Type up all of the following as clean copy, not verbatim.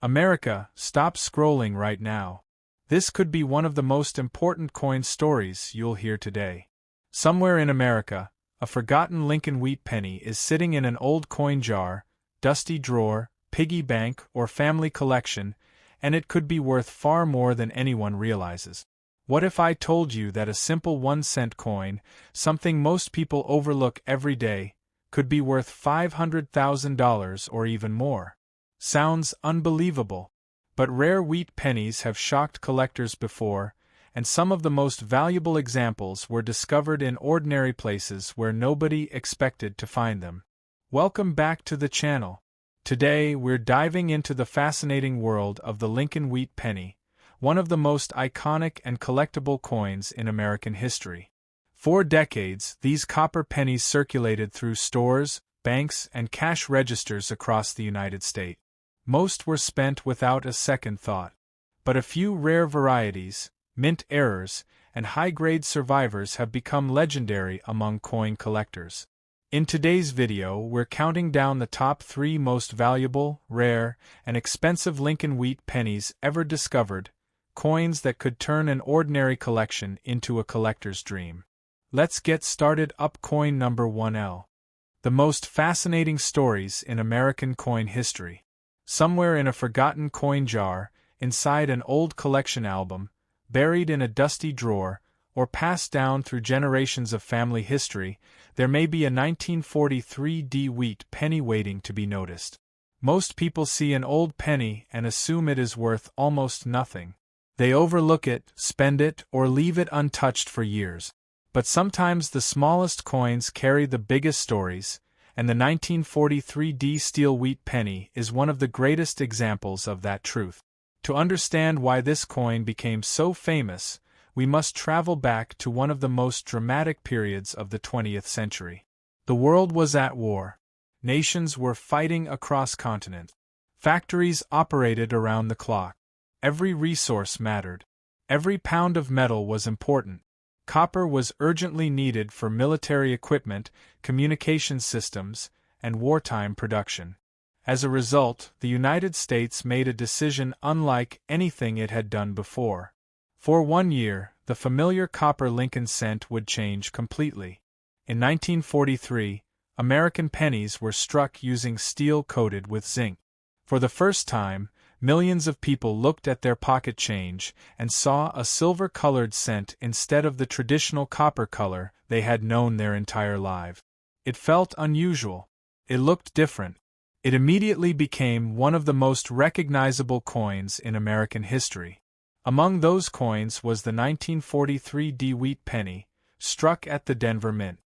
America, stop scrolling right now. This could be one of the most important coin stories you'll hear today. Somewhere in America, a forgotten Lincoln wheat penny is sitting in an old coin jar, dusty drawer, piggy bank, or family collection, and it could be worth far more than anyone realizes. What if I told you that a simple 1-cent coin, something most people overlook every day, could be worth $500,000 or even more? Sounds unbelievable. But rare wheat pennies have shocked collectors before, and some of the most valuable examples were discovered in ordinary places where nobody expected to find them. Welcome back to the channel. Today we're diving into the fascinating world of the Lincoln wheat penny, one of the most iconic and collectible coins in American history. For decades, these copper pennies circulated through stores, banks, and cash registers across the United States. Most were spent without a second thought. But a few rare varieties, mint errors, and high-grade survivors have become legendary among coin collectors. In today's video, we're counting down the top 3 most valuable, rare, and expensive Lincoln wheat pennies ever discovered, coins that could turn an ordinary collection into a collector's dream. Let's get started. Up coin number 1L. The most fascinating stories in American coin history. Somewhere in a forgotten coin jar, inside an old collection album, buried in a dusty drawer, or passed down through generations of family history, there may be a 1943 wheat penny waiting to be noticed. Most people see an old penny and assume it is worth almost nothing. They overlook it, spend it, or leave it untouched for years. But sometimes the smallest coins carry the biggest stories, and the 1943 steel wheat penny is one of the greatest examples of that truth. To understand why this coin became so famous, we must travel back to one of the most dramatic periods of the 20th century. The world was at war. Nations were fighting across continents. Factories operated around the clock. Every resource mattered. Every pound of metal was important. Copper was urgently needed for military equipment, communication systems, and wartime production. As a result, the United States made a decision unlike anything it had done before. For 1 year, the familiar copper Lincoln cent would change completely. In 1943, American pennies were struck using steel coated with zinc. For the first time, millions of people looked at their pocket change and saw a silver-colored cent instead of the traditional copper color they had known their entire lives. It felt unusual. It looked different. It immediately became one of the most recognizable coins in American history. Among those coins was the 1943 wheat penny, struck at the Denver Mint.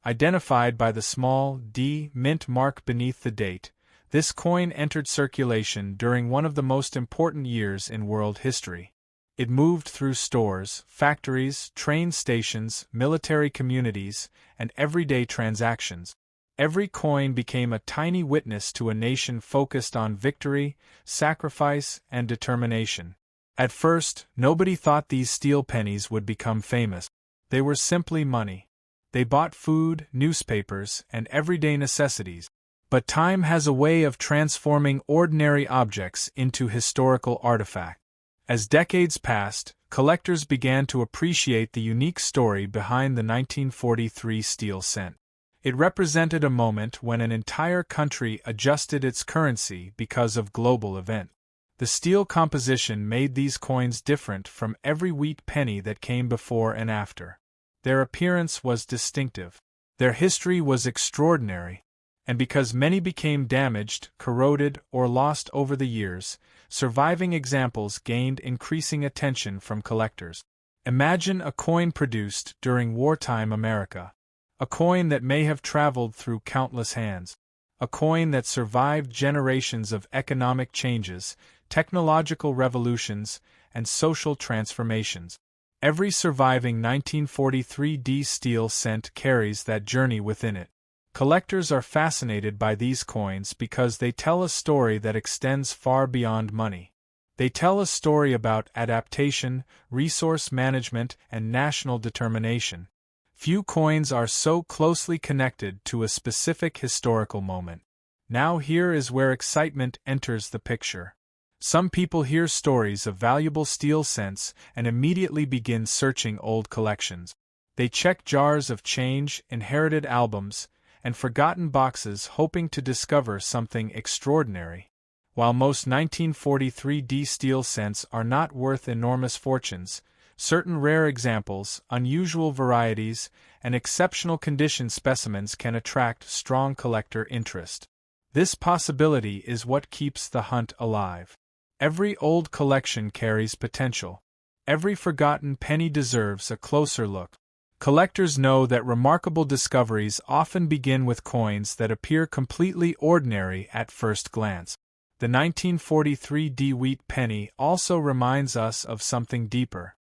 Identified by the small D mint mark beneath the date, this coin entered circulation during one of the most important years in world history. It moved through stores, factories, train stations, military communities, and everyday transactions. Every coin became a tiny witness to a nation focused on victory, sacrifice, and determination. At first, nobody thought these steel pennies would become famous. They were simply money. They bought food, newspapers, and everyday necessities. But time has a way of transforming ordinary objects into historical artifacts. As decades passed, collectors began to appreciate the unique story behind the 1943 steel cent. It represented a moment when an entire country adjusted its currency because of global events. The steel composition made these coins different from every wheat penny that came before and after. Their appearance was distinctive. Their history was extraordinary. And because many became damaged, corroded, or lost over the years, surviving examples gained increasing attention from collectors. Imagine a coin produced during wartime America. A coin that may have traveled through countless hands. A coin that survived generations of economic changes, technological revolutions, and social transformations. Every surviving 1943 steel cent carries that journey within it. Collectors are fascinated by these coins because they tell a story that extends far beyond money. They tell a story about adaptation, resource management, and national determination. Few coins are so closely connected to a specific historical moment. Now here is where excitement enters the picture. Some people hear stories of valuable steel cents and immediately begin searching old collections. They check jars of change, inherited albums, and forgotten boxes hoping to discover something extraordinary. While most 1943D steel cents are not worth enormous fortunes, certain rare examples, unusual varieties, and exceptional condition specimens can attract strong collector interest. This possibility is what keeps the hunt alive. Every old collection carries potential. Every forgotten penny deserves a closer look. Collectors know that remarkable discoveries often begin with coins that appear completely ordinary at first glance. The 1943D Wheat Penny also reminds us of something deeper.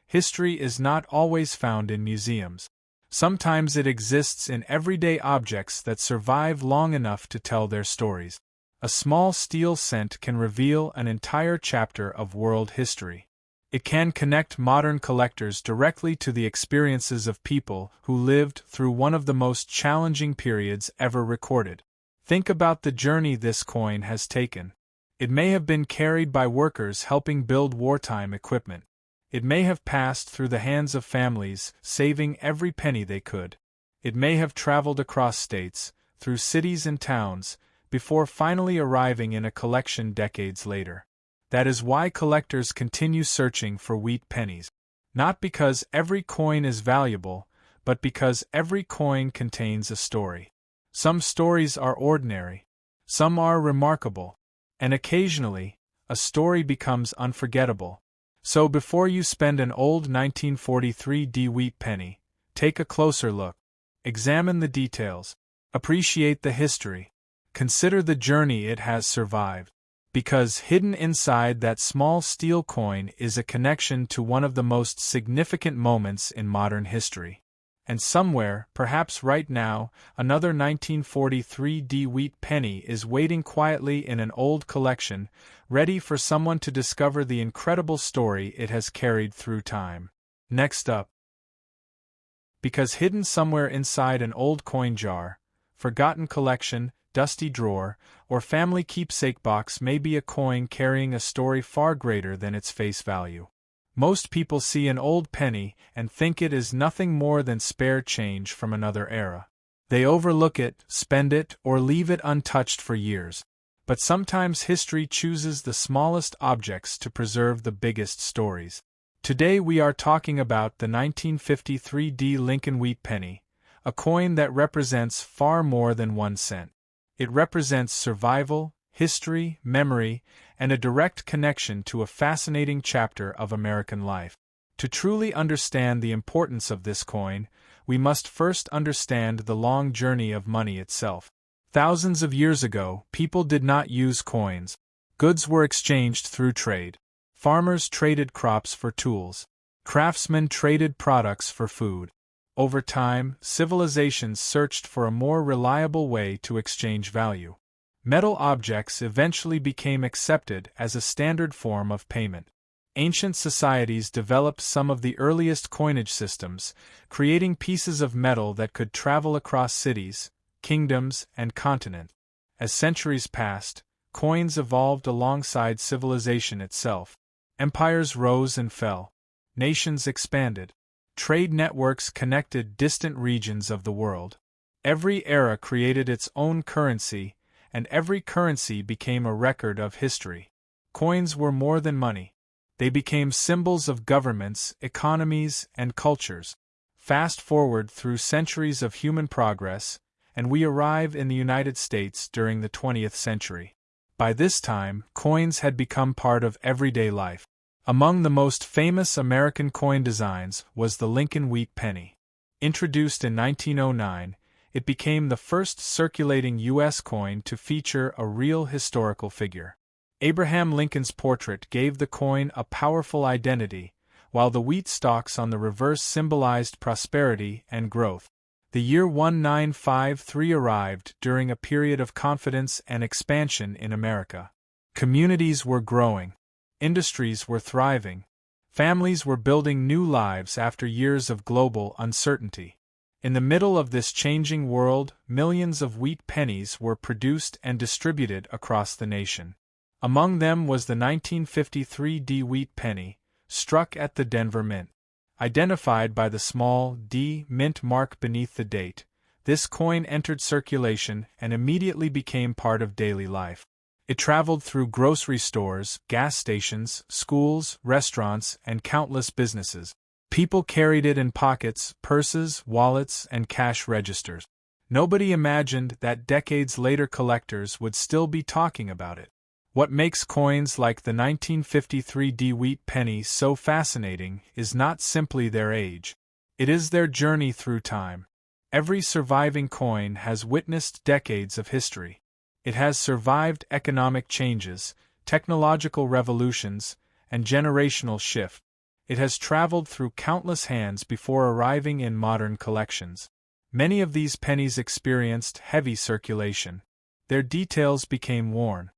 History is not always found in museums. Sometimes it exists in everyday objects that survive long enough to tell their stories. A small steel cent can reveal an entire chapter of world history. It can connect modern collectors directly to the experiences of people who lived through one of the most challenging periods ever recorded. Think about the journey this coin has taken. It may have been carried by workers helping build wartime equipment. It may have passed through the hands of families, saving every penny they could. It may have traveled across states, through cities and towns, before finally arriving in a collection decades later. That is why collectors continue searching for wheat pennies. Not because every coin is valuable, but because every coin contains a story. Some stories are ordinary, some are remarkable, and occasionally, a story becomes unforgettable. So before you spend an old 1943D wheat penny, take a closer look. Examine the details. Appreciate the history. Consider the journey it has survived. Because hidden inside that small steel coin is a connection to one of the most significant moments in modern history. And somewhere, perhaps right now, another 1943D wheat penny is waiting quietly in an old collection, ready for someone to discover the incredible story it has carried through time. Next up. Because hidden somewhere inside an old coin jar, forgotten collection, dusty drawer, or family keepsake box may be a coin carrying a story far greater than its face value. Most people see an old penny and think it is nothing more than spare change from another era. They overlook it, spend it, or leave it untouched for years. But sometimes history chooses the smallest objects to preserve the biggest stories. Today we are talking about the 1953D Lincoln Wheat Penny, a coin that represents far more than 1 cent. It represents survival, history, memory, and a direct connection to a fascinating chapter of American life. To truly understand the importance of this coin, we must first understand the long journey of money itself. Thousands of years ago, people did not use coins. Goods were exchanged through trade. Farmers traded crops for tools. Craftsmen traded products for food. Over time, civilizations searched for a more reliable way to exchange value. Metal objects eventually became accepted as a standard form of payment. Ancient societies developed some of the earliest coinage systems, creating pieces of metal that could travel across cities, kingdoms, and continents. As centuries passed, coins evolved alongside civilization itself. Empires rose and fell. Nations expanded. Trade networks connected distant regions of the world. Every era created its own currency, and every currency became a record of history. Coins were more than money. They became symbols of governments, economies, and cultures. Fast forward through centuries of human progress, and we arrive in the United States during the 20th century. By this time, coins had become part of everyday life. Among the most famous American coin designs was the Lincoln Wheat Penny. Introduced in 1909, it became the first circulating U.S. coin to feature a real historical figure. Abraham Lincoln's portrait gave the coin a powerful identity, while the wheat stalks on the reverse symbolized prosperity and growth. The year 1953 arrived during a period of confidence and expansion in America. Communities were growing. Industries were thriving. Families were building new lives after years of global uncertainty. In the middle of this changing world, millions of wheat pennies were produced and distributed across the nation. Among them was the 1953 D Wheat Penny, struck at the Denver Mint. Identified by the small D Mint mark beneath the date, this coin entered circulation and immediately became part of daily life. It traveled through grocery stores, gas stations, schools, restaurants, and countless businesses. People carried it in pockets, purses, wallets, and cash registers. Nobody imagined that decades later collectors would still be talking about it. What makes coins like the 1953 D Wheat Penny so fascinating is not simply their age. It is their journey through time. Every surviving coin has witnessed decades of history. It has survived economic changes, technological revolutions, and generational shift. It has traveled through countless hands before arriving in modern collections. Many of these pennies experienced heavy circulation. Their details became worn.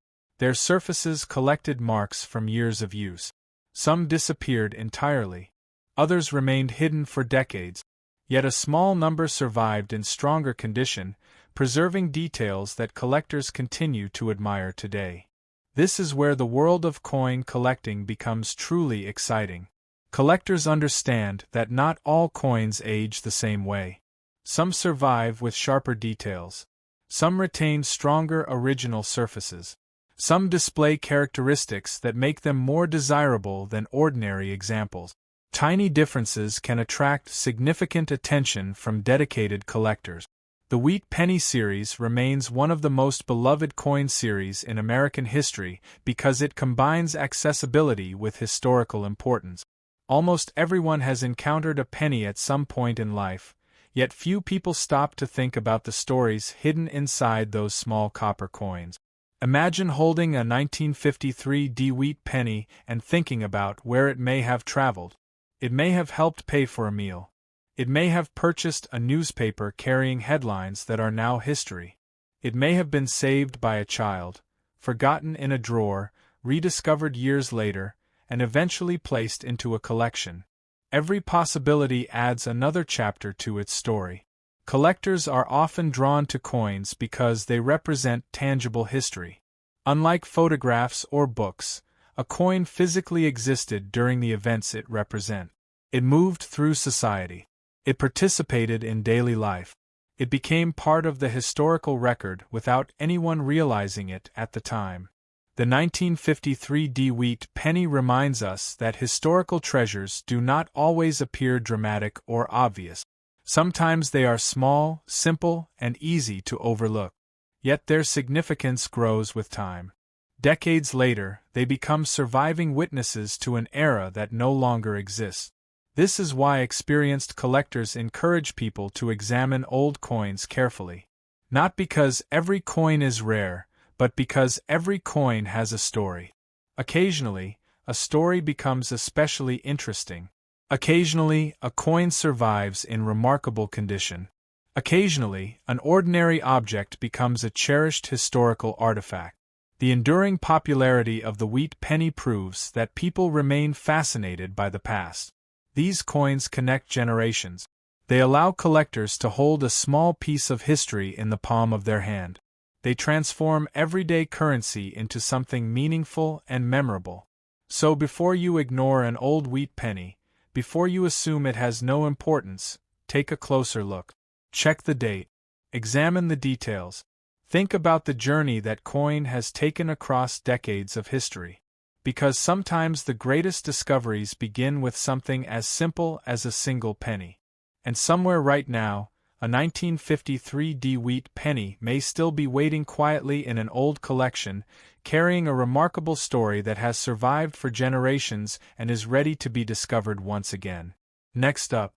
Their surfaces collected marks from years of use. Some disappeared entirely. Others remained hidden for decades. Yet a small number survived in stronger condition, preserving details that collectors continue to admire today. This is where the world of coin collecting becomes truly exciting. Collectors understand that not all coins age the same way. Some survive with sharper details. Some retain stronger original surfaces. Some display characteristics that make them more desirable than ordinary examples. Tiny differences can attract significant attention from dedicated collectors. The Wheat Penny series remains one of the most beloved coin series in American history because it combines accessibility with historical importance. Almost everyone has encountered a penny at some point in life, yet few people stop to think about the stories hidden inside those small copper coins. Imagine holding a 1953 D Wheat Penny and thinking about where it may have traveled. It may have helped pay for a meal. It may have purchased a newspaper carrying headlines that are now history. It may have been saved by a child, forgotten in a drawer, rediscovered years later, and eventually placed into a collection. Every possibility adds another chapter to its story. Collectors are often drawn to coins because they represent tangible history. Unlike photographs or books, a coin physically existed during the events it represents. It moved through society. It participated in daily life. It became part of the historical record without anyone realizing it at the time. The 1953 D Wheat Penny reminds us that historical treasures do not always appear dramatic or obvious. Sometimes they are small, simple, and easy to overlook. Yet their significance grows with time. Decades later, they become surviving witnesses to an era that no longer exists. This is why experienced collectors encourage people to examine old coins carefully. Not because every coin is rare, but because every coin has a story. Occasionally, a story becomes especially interesting. Occasionally, a coin survives in remarkable condition. Occasionally, an ordinary object becomes a cherished historical artifact. The enduring popularity of the Wheat Penny proves that people remain fascinated by the past. These coins connect generations. They allow collectors to hold a small piece of history in the palm of their hand. They transform everyday currency into something meaningful and memorable. So before you ignore an old wheat penny, before you assume it has no importance, take a closer look. Check the date. Examine the details. Think about the journey that coin has taken across decades of history. Because sometimes the greatest discoveries begin with something as simple as a single penny. And somewhere right now, a 1953 D Wheat Penny may still be waiting quietly in an old collection, carrying a remarkable story that has survived for generations and is ready to be discovered once again. Next up.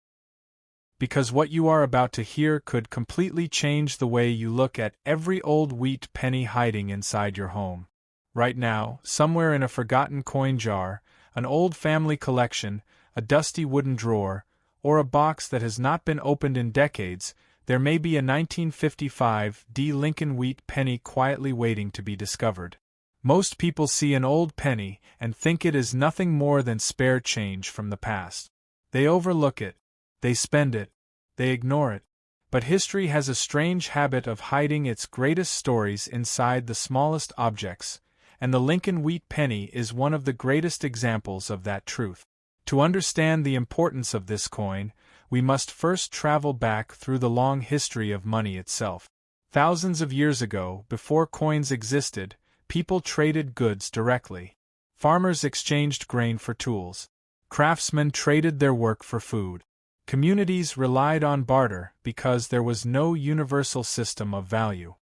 Because what you are about to hear could completely change the way you look at every old wheat penny hiding inside your home. Right now, somewhere in a forgotten coin jar, an old family collection, a dusty wooden drawer, or a box that has not been opened in decades, there may be a 1955 D Lincoln Wheat Penny quietly waiting to be discovered. Most people see an old penny and think it is nothing more than spare change from the past. They overlook it. They spend it. They ignore it. But history has a strange habit of hiding its greatest stories inside the smallest objects, and the Lincoln Wheat Penny is one of the greatest examples of that truth. To understand the importance of this coin, we must first travel back through the long history of money itself. Thousands of years ago, before coins existed, people traded goods directly. Farmers exchanged grain for tools. Craftsmen traded their work for food. Communities relied on barter because there was no universal system of value.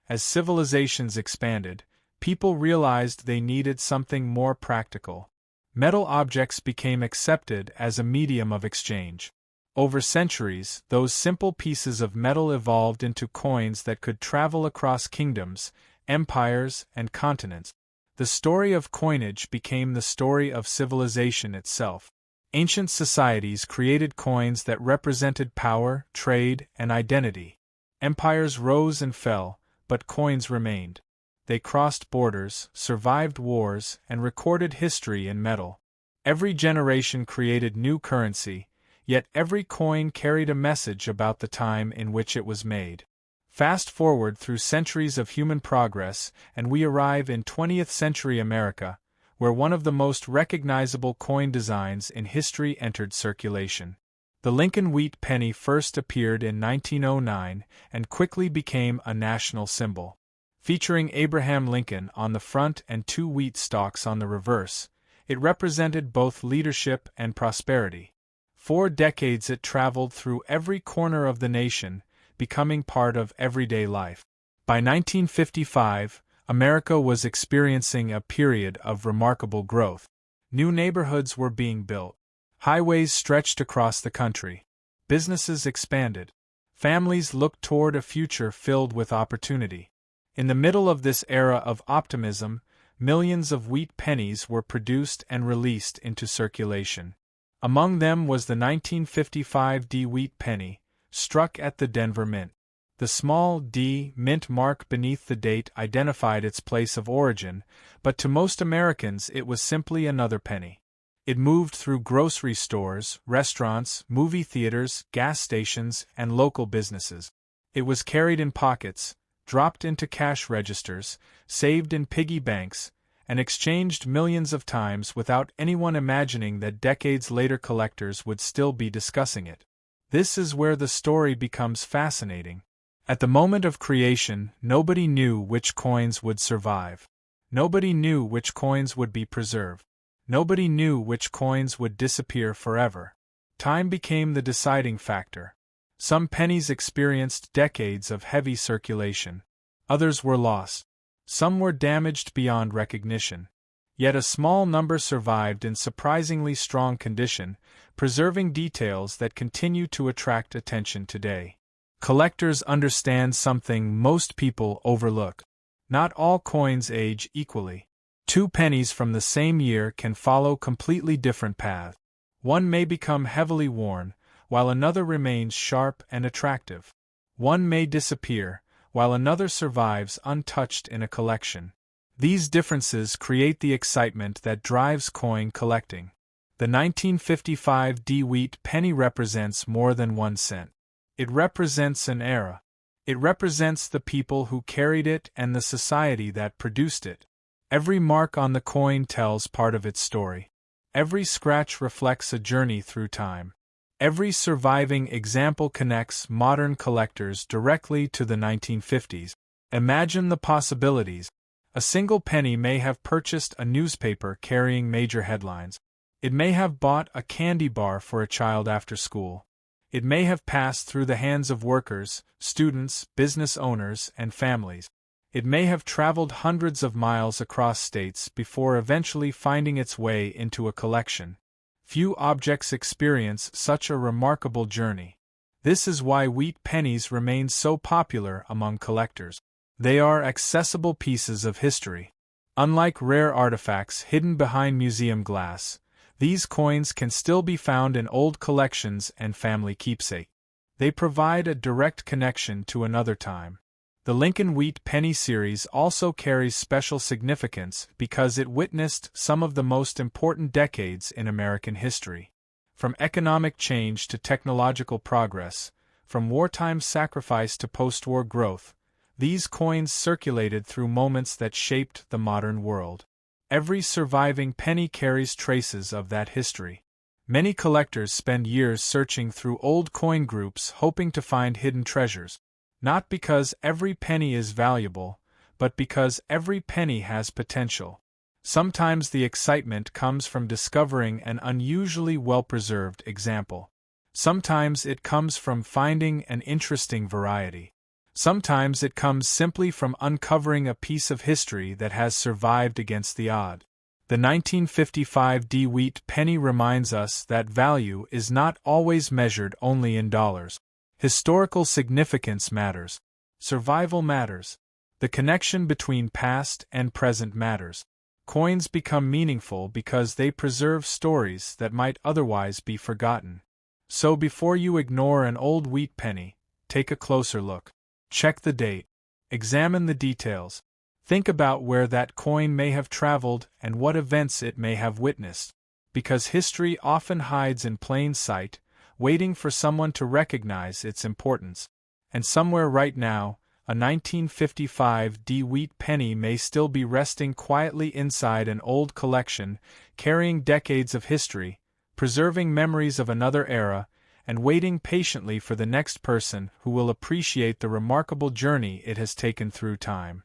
As civilizations expanded, people realized they needed something more practical. Metal objects became accepted as a medium of exchange. Over centuries, those simple pieces of metal evolved into coins that could travel across kingdoms, empires, and continents. The story of coinage became the story of civilization itself. Ancient societies created coins that represented power, trade, and identity. Empires rose and fell, but coins remained. They crossed borders, survived wars, and recorded history in metal. Every generation created new currency, yet every coin carried a message about the time in which it was made. Fast forward through centuries of human progress, and we arrive in 20th century America, where one of the most recognizable coin designs in history entered circulation. The Lincoln Wheat Penny first appeared in 1909 and quickly became a national symbol. Featuring Abraham Lincoln on the front and two wheat stalks on the reverse, it represented both leadership and prosperity. For decades it traveled through every corner of the nation, becoming part of everyday life. By 1955, America was experiencing a period of remarkable growth. New neighborhoods were being built. Highways stretched across the country. Businesses expanded. Families looked toward a future filled with opportunity. In the middle of this era of optimism, millions of wheat pennies were produced and released into circulation. Among them was the 1955 D Wheat Penny, struck at the Denver Mint. The small D mint mark beneath the date identified its place of origin, but to most Americans it was simply another penny. It moved through grocery stores, restaurants, movie theaters, gas stations, and local businesses. It was carried in pockets, dropped into cash registers, saved in piggy banks, and exchanged millions of times without anyone imagining that decades later collectors would still be discussing it. This is where the story becomes fascinating. At the moment of creation, nobody knew which coins would survive. Nobody knew which coins would be preserved. Nobody knew which coins would disappear forever. Time became the deciding factor. Some pennies experienced decades of heavy circulation. Others were lost. Some were damaged beyond recognition. Yet a small number survived in surprisingly strong condition, preserving details that continue to attract attention today. Collectors understand something most people overlook. Not all coins age equally. Two pennies from the same year can follow completely different paths. One may become heavily worn, while another remains sharp and attractive. One may disappear, while another survives untouched in a collection. These differences create the excitement that drives coin collecting. The 1955 D Wheat Penny represents more than 1 cent. It represents an era. It represents the people who carried it and the society that produced it. Every mark on the coin tells part of its story. Every scratch reflects a journey through time. Every surviving example connects modern collectors directly to the 1950s. Imagine the possibilities. A single penny may have purchased a newspaper carrying major headlines. It may have bought a candy bar for a child after school. It may have passed through the hands of workers, students, business owners, and families. It may have traveled hundreds of miles across states before eventually finding its way into a collection. Few objects experience such a remarkable journey. This is why wheat pennies remain so popular among collectors. They are accessible pieces of history. Unlike rare artifacts hidden behind museum glass, these coins can still be found in old collections and family keepsake. They provide a direct connection to another time. The Lincoln Wheat Penny series also carries special significance because it witnessed some of the most important decades in American history. From economic change to technological progress, from wartime sacrifice to post-war growth, These coins circulated through moments that shaped the modern world. Every surviving penny carries traces of that history. Many collectors spend years searching through old coin groups hoping to find hidden treasures, not because every penny is valuable, but because every penny has potential. Sometimes the excitement comes from discovering an unusually well-preserved example. Sometimes it comes from finding an interesting variety. Sometimes it comes simply from uncovering a piece of history that has survived against the odds. The 1955 Wheat penny reminds us that value is not always measured only in dollars. Historical significance matters. Survival matters. The connection between past and present matters. Coins become meaningful because they preserve stories that might otherwise be forgotten. So before you ignore an old wheat penny, take a closer look. Check the date. Examine the details. Think about where that coin may have traveled and what events it may have witnessed. Because history often hides in plain sight, waiting for someone to recognize its importance. And somewhere right now, a 1955 Wheat penny may still be resting quietly inside an old collection, carrying decades of history, preserving memories of another era, and waiting patiently for the next person who will appreciate the remarkable journey it has taken through time.